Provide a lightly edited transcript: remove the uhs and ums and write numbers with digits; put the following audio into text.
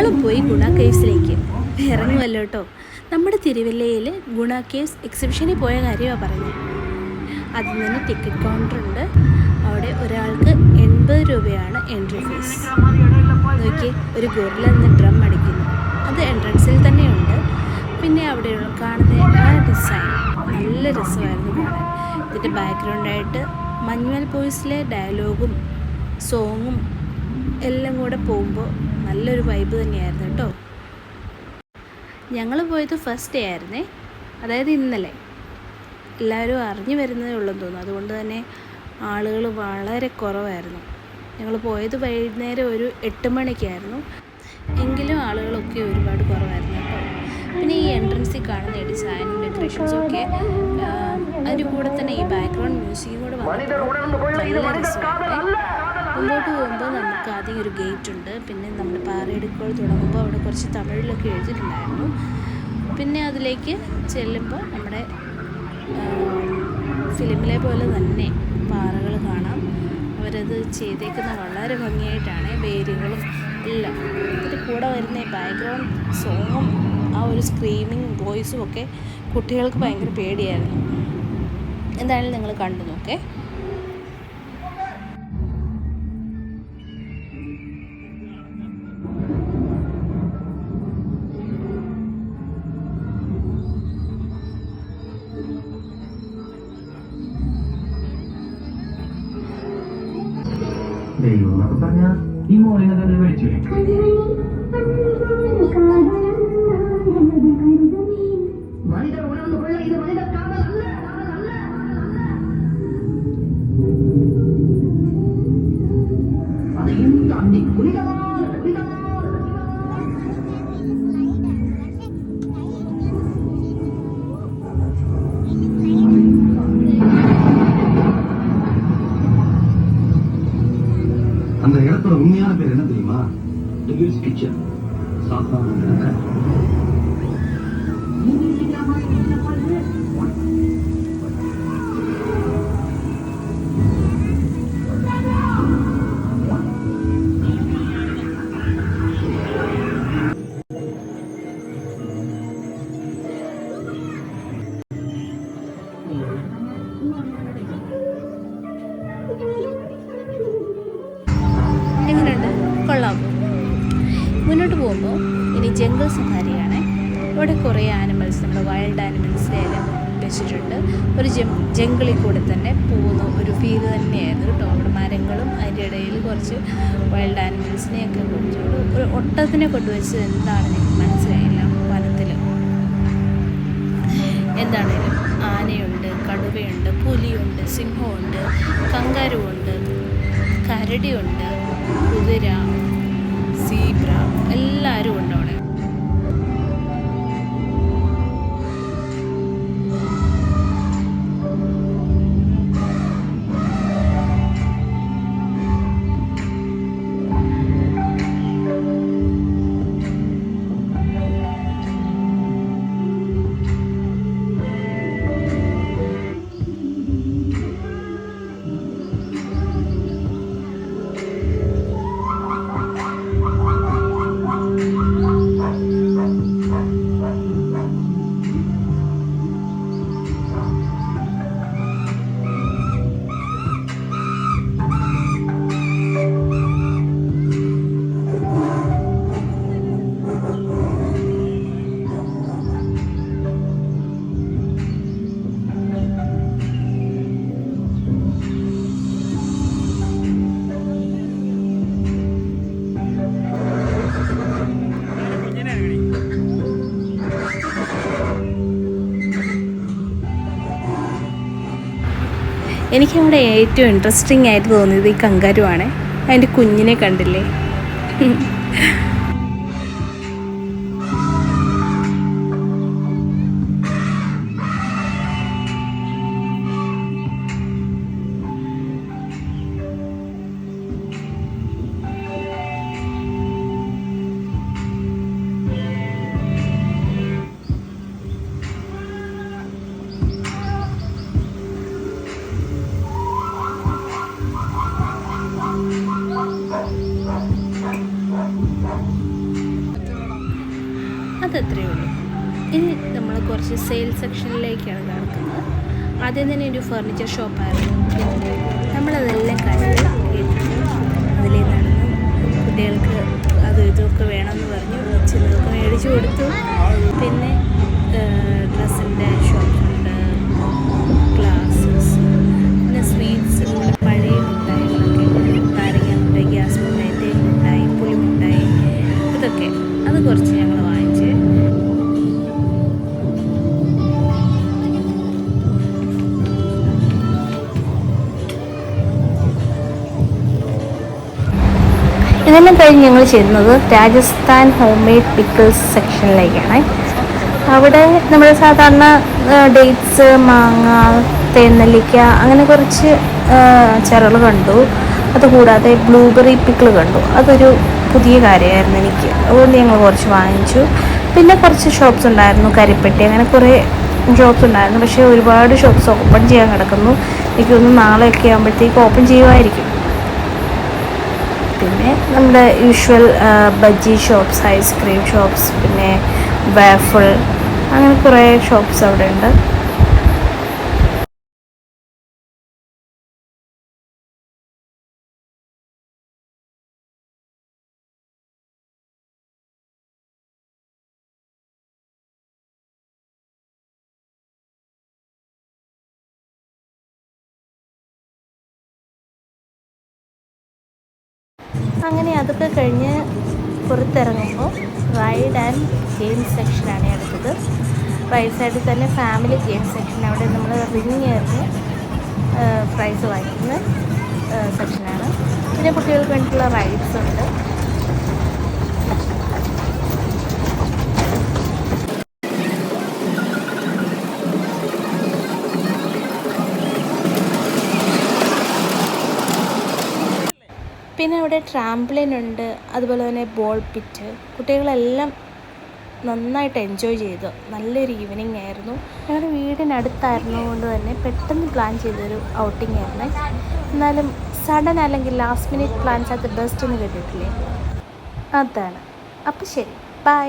ഞങ്ങൾ പോയി ഗുണ കേവ്സിലേക്ക് ഇറങ്ങുമല്ലോ കേട്ടോ. നമ്മുടെ തിരുവല്ലയിൽ ഗുണ കേവ്സ് എക്സിബിഷനിൽ പോയ കാര്യമാണ് പറയുന്നത്. അതിൽ നിന്ന് ടിക്കറ്റ് കൗണ്ടറുണ്ട്. അവിടെ ഒരാൾക്ക് 80 രൂപയാണ് എൻട്രി ഫീസ്. നോക്കി, ഒരു ഗൊറില്ല നിന്ന് ഡ്രം അടിക്കുന്നു. അത് എൻട്രൻസിൽ തന്നെയുണ്ട്. പിന്നെ അവിടെ കാണുന്ന ആ ഡിസൈൻ നല്ല രസമായിരുന്നു കാണാൻ. ഇതിൻ്റെ ബാക്ക്ഗ്രൗണ്ടായിട്ട് മഞ്ഞുമൽ ബോയ്സിലെ ഡയലോഗും സോങ്ങും എല്ലാം കൂടെ പോകുമ്പോൾ നല്ലൊരു വൈബ് തന്നെയായിരുന്നു കേട്ടോ. ഞങ്ങൾ പോയത് ഫസ്റ്റ് ഡേ ആയിരുന്നേ, അതായത് ഇന്നലെ. എല്ലാവരും അറിഞ്ഞു വരുന്നതേ ഉള്ളെന്ന് തോന്നുന്നു. അതുകൊണ്ട് തന്നെ ആളുകൾ വളരെ കുറവായിരുന്നു. ഞങ്ങൾ പോയത് വൈകുന്നേരം ഒരു 8 മണിക്കായിരുന്നു. എങ്കിലും ആളുകളൊക്കെ ഒരുപാട് കുറവായിരുന്നു കേട്ടോ. പിന്നെ ഈ എൻട്രൻസിൽ കാണുന്ന ഡിസൈനും ഡെക്കറേഷൻസും ഒക്കെ അതിൻ്റെ കൂടെ തന്നെ ഈ ബാക്ക്ഗ്രൗണ്ട് മ്യൂസിക്കും കൂടെ വന്നപ്പോൾ നല്ല രസമായിരുന്നു. മുമ്പോട്ട് പോകുമ്പോൾ നമുക്ക് ആദ്യം ഒരു ഗേറ്റ് ഉണ്ട്. പിന്നെ നമ്മുടെ പാറയെടുക്കുകൾ തുടങ്ങുമ്പോൾ അവിടെ കുറച്ച് തമിഴിലൊക്കെ എഴുതിയിട്ടുണ്ടായിരുന്നു. പിന്നെ അതിലേക്ക് ചെല്ലുമ്പോൾ നമ്മുടെ ഫിലിമിലെ പോലെ തന്നെ പാറകൾ കാണാം. അവരത് ചെയ്തേക്കുന്ന വളരെ ഭംഗിയായിട്ടാണ്, വേരുകളും എല്ലാം. ഇതിൻ്റെ കൂടെ വരുന്ന ബാക്ക്ഗ്രൗണ്ട് സോങ്ങും ആ ഒരു സ്ക്രീമിങ് വോയിസും ഒക്കെ കുട്ടികൾക്ക് ഭയങ്കര പേടിയായിരുന്നു. എന്തായാലും നിങ്ങൾ കണ്ടു നോക്കേ. ദൈവം എന്നൊക്കെ പറഞ്ഞാൽ ഈ മോളിനെ തന്നെ മേടിച്ചില്ലേ? அந்த இடத்தோட உண்மையான பேர் என்ன தெரியுமா? Devil's kitchen. சாத்தான കൊള്ളാമോ? മുന്നോട്ട് പോകുമ്പോൾ ഇനി ജംഗിൾ സഫാരിയാണ്. ഇവിടെ കുറേ ആനിമൽസ്, നമ്മുടെ വൈൽഡ് ആനിമൽസിനെ എല്ലാം വെച്ചിട്ടുണ്ട്. ഒരു ജംഗിളിൽ കൂടെ തന്നെ പോകുന്ന ഒരു ഫീൽ തന്നെയായിരുന്നു കേട്ടോ. അവിടെ മരങ്ങളും അതിൻ്റെ ഇടയിൽ കുറച്ച് വൈൽഡ് ആനിമൽസിനെയൊക്കെ കൊണ്ടുപോയി ഒരു ഒട്ടത്തിനെ കൊണ്ടുവച്ച് എന്താണ് എനിക്ക് മനസ്സിലായില്ല. വനത്തിൽ എന്താണേലും ആനയുണ്ട്, കടുവയുണ്ട്, പുലിയുണ്ട്, സിംഹമുണ്ട്, കങ്കാരുവുണ്ട്, കരടിയുണ്ട്, കുതിര, സീബ്ര, എല്ലാവരും ഉണ്ട് അവിടെ. എനിക്കവിടെ ഏറ്റവും ഇൻട്രസ്റ്റിംഗ് ആയിട്ട് തോന്നിയത് ഈ കങ്കാരുവാണ്. അതിൻ്റെ കുഞ്ഞിനെ കണ്ടില്ലേ? അത്രയേ ഉള്ളൂ. ഇനി നമ്മൾ കുറച്ച് സെയിൽ സെക്ഷനിലേക്കാണ് നടക്കുന്നത്. ആദ്യം തന്നെ ഒരു ഫർണിച്ചർ ഷോപ്പായിരുന്നു. നമ്മളതെല്ലാം കണ്ട് അതിലേ നടന്നു. കുട്ടികൾക്ക് അതും ഇതുമൊക്കെ വേണമെന്ന് പറഞ്ഞു, ചിലതൊക്കെ മേടിച്ചു കൊടുത്തു. പിന്നെ ഡ്രസ്സിൻ്റെ ഷോപ്പുണ്ട്, ഗ്ലാസസ്, പിന്നെ സ്വീറ്റ്സ്, പഴയ മിഠായികളൊക്കെ, നാരങ്ങ മിഠായി, ഗ്യാസ് മിഠായി, തേൻ മിഠായി, പുളി മിഠായി, ഇതൊക്കെ അത് കുറച്ച് ഞങ്ങൾ വാങ്ങിച്ച്. ഇതെല്ലാം കഴിഞ്ഞ് ഞങ്ങൾ ചെയ്യുന്നത് രാജസ്ഥാൻ ഹോം മെയ്ഡ് പിക്കിൾസ് സെക്ഷനിലേക്കാണ്. അവിടെ നമ്മൾ സാധാരണ ഡേറ്റ്സ്, മാങ്ങ, തേനെല്ലിക്ക അങ്ങനെ കുറച്ച് അച്ചാറുകൾ കണ്ടു. അതുകൂടാതെ ബ്ലൂബെറി പിക്കിൾ കണ്ടു. അതൊരു പുതിയ കാര്യമായിരുന്നു എനിക്ക്, അതുകൊണ്ട് ഞങ്ങൾ കുറച്ച് വാങ്ങിച്ചു. പിന്നെ കുറച്ച് ഷോപ്സ് ഉണ്ടായിരുന്നു, കരിപ്പെട്ടി, അങ്ങനെ കുറേ ഷോപ്സ് ഉണ്ടായിരുന്നു. പക്ഷേ ഒരുപാട് ഷോപ്സ് ഓപ്പൺ ചെയ്യാൻ കിടക്കുന്നു. എനിക്കൊന്ന് നാളെയൊക്കെ ആകുമ്പോഴത്തേക്ക് ഓപ്പൺ ചെയ്യുമായിരിക്കും. പിന്നെ നമ്മുടെ usual bajji shops, ice cream shops, പിന്നെ വാഫിൾ, അങ്ങനെ കുറേ ഷോപ്സ് അവിടെ ഉണ്ട്. അങ്ങനെ അതൊക്കെ കഴിഞ്ഞ് പുറത്തിറങ്ങുമ്പോൾ റൈഡ് ആൻഡ് ഗെയിം സെക്ഷനാണ് അടുത്തത്. റൈറ്റ് സൈഡിൽ തന്നെ ഫാമിലി ഗെയിം സെക്ഷൻ, അവിടെ നമ്മൾ റിങ് എറിഞ്ഞ് പ്രൈസ് വാങ്ങിക്കുന്ന സെക്ഷനാണ്. പിന്നെ കുട്ടികൾക്ക് വേണ്ടിയിട്ടുള്ള റൈഡ്സ് ഉണ്ട്. പിന്നെ അവിടെ ട്രാംപ്ലിൻ ഉണ്ട്, അതുപോലെ തന്നെ ബോൾ പിറ്റ്. കുട്ടികളെല്ലാം നന്നായിട്ട് എൻജോയ് ചെയ്തു. നല്ലൊരു ഈവനിങ് ആയിരുന്നു. ഞങ്ങളുടെ വീടിനടുത്തായിരുന്നു കൊണ്ട് തന്നെ പെട്ടെന്ന് പ്ലാൻ ചെയ്തൊരു ഔട്ടിംഗ് ആയിരുന്നു. എന്നാലും സഡൻ അല്ലെങ്കിൽ last minute plans are the best എന്ന് കേട്ടിട്ടില്ലേ, അതാണ്. അപ്പോൾ ശരി, ബൈ.